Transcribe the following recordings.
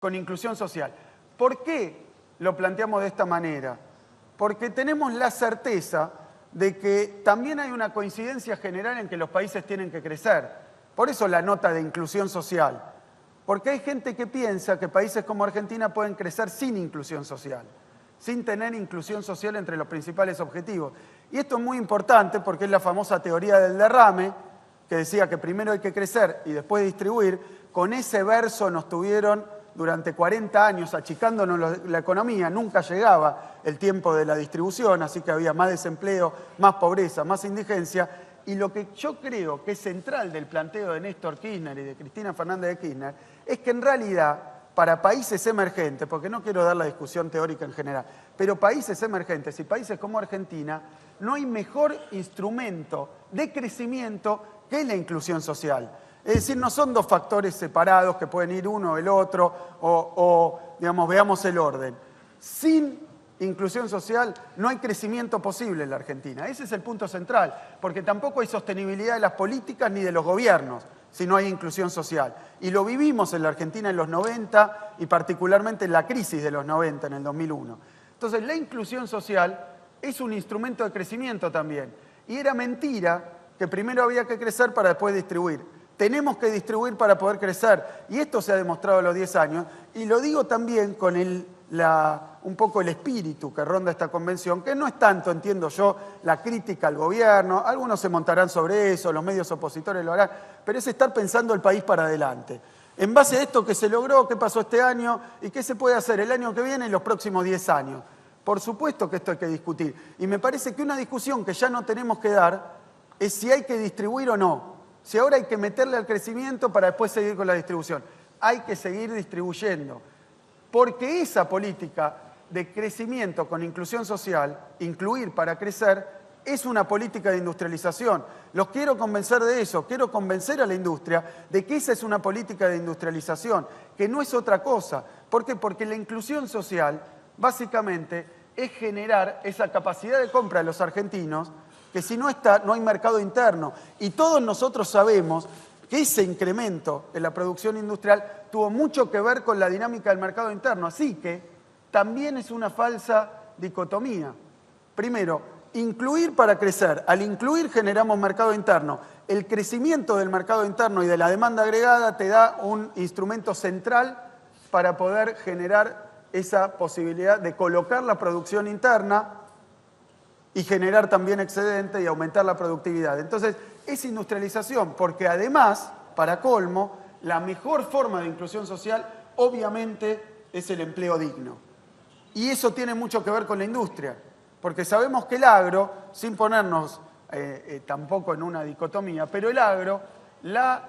con inclusión social. ¿Por qué lo planteamos de esta manera? Porque tenemos la certeza de que también hay una coincidencia general en que los países tienen que crecer. Por eso la nota de inclusión social. Porque hay gente que piensa que países como Argentina pueden crecer sin inclusión social, sin tener inclusión social entre los principales objetivos. Y esto es muy importante porque es la famosa teoría del derrame, que decía que primero hay que crecer y después distribuir. Con ese verso nos tuvieron durante 40 años achicándonos la economía, nunca llegaba el tiempo de la distribución, así que había más desempleo, más pobreza, más indigencia. Y lo que yo creo que es central del planteo de Néstor Kirchner y de Cristina Fernández de Kirchner es que en realidad para países emergentes, porque no quiero dar la discusión teórica en general, pero países emergentes y países como Argentina, no hay mejor instrumento de crecimiento que la inclusión social. Es decir, no son dos factores separados que pueden ir uno o el otro, digamos, veamos el orden. Sin inclusión social no hay crecimiento posible en la Argentina. Ese es el punto central, porque tampoco hay sostenibilidad de las políticas ni de los gobiernos si no hay inclusión social. Y lo vivimos en la Argentina en los 90 y particularmente en la crisis de los 90, en el 2001. Entonces, la inclusión social es un instrumento de crecimiento también. Y era mentira que primero había que crecer para después distribuir. Tenemos que distribuir para poder crecer. Y esto se ha demostrado a los 10 años. Y lo digo también con un poco el espíritu que ronda esta convención, que no es tanto, entiendo yo, la crítica al gobierno. Algunos se montarán sobre eso, los medios opositores lo harán. Pero es estar pensando el país para adelante. En base a esto que se logró, qué pasó este año y qué se puede hacer el año que viene y los próximos 10 años. Por supuesto que esto hay que discutir. Y me parece que una discusión que ya no tenemos que dar es si hay que distribuir o no. Si ahora hay que meterle al crecimiento para después seguir con la distribución. Hay que seguir distribuyendo. Porque esa política de crecimiento con inclusión social, incluir para crecer, es una política de industrialización. Los quiero convencer de eso. Quiero convencer a la industria de que esa es una política de industrialización, que no es otra cosa. ¿Por qué? Porque la inclusión social, básicamente, es generar esa capacidad de compra de los argentinos que si no está, no hay mercado interno. Y todos nosotros sabemos que ese incremento en la producción industrial tuvo mucho que ver con la dinámica del mercado interno. Así que también es una falsa dicotomía. Primero, incluir para crecer. Al incluir generamos mercado interno. El crecimiento del mercado interno y de la demanda agregada te da un instrumento central para poder generar esa posibilidad de colocar la producción interna y generar también excedente y aumentar la productividad. Entonces, es industrialización, porque además, para colmo, la mejor forma de inclusión social, obviamente, es el empleo digno. Y eso tiene mucho que ver con la industria, porque sabemos que el agro, sin ponernos tampoco en una dicotomía, pero el agro, la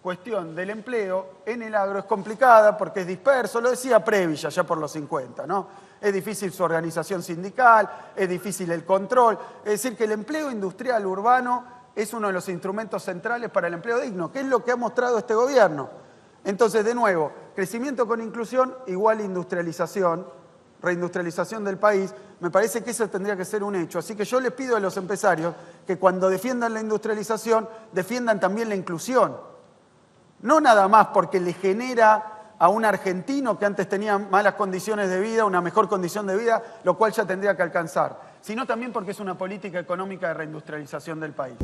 cuestión del empleo en el agro es complicada porque es disperso, lo decía Previlla ya por los 50, ¿no? Es difícil su organización sindical, es difícil el control. Es decir, que el empleo industrial urbano es uno de los instrumentos centrales para el empleo digno, que es lo que ha mostrado este gobierno. Entonces, de nuevo, crecimiento con inclusión igual industrialización, reindustrialización del país. Me parece que eso tendría que ser un hecho. Así que yo les pido a los empresarios que cuando defiendan la industrialización, defiendan también la inclusión. No nada más porque le genera a un argentino que antes tenía malas condiciones de vida, una mejor condición de vida, lo cual ya tendría que alcanzar, sino también porque es una política económica de reindustrialización del país.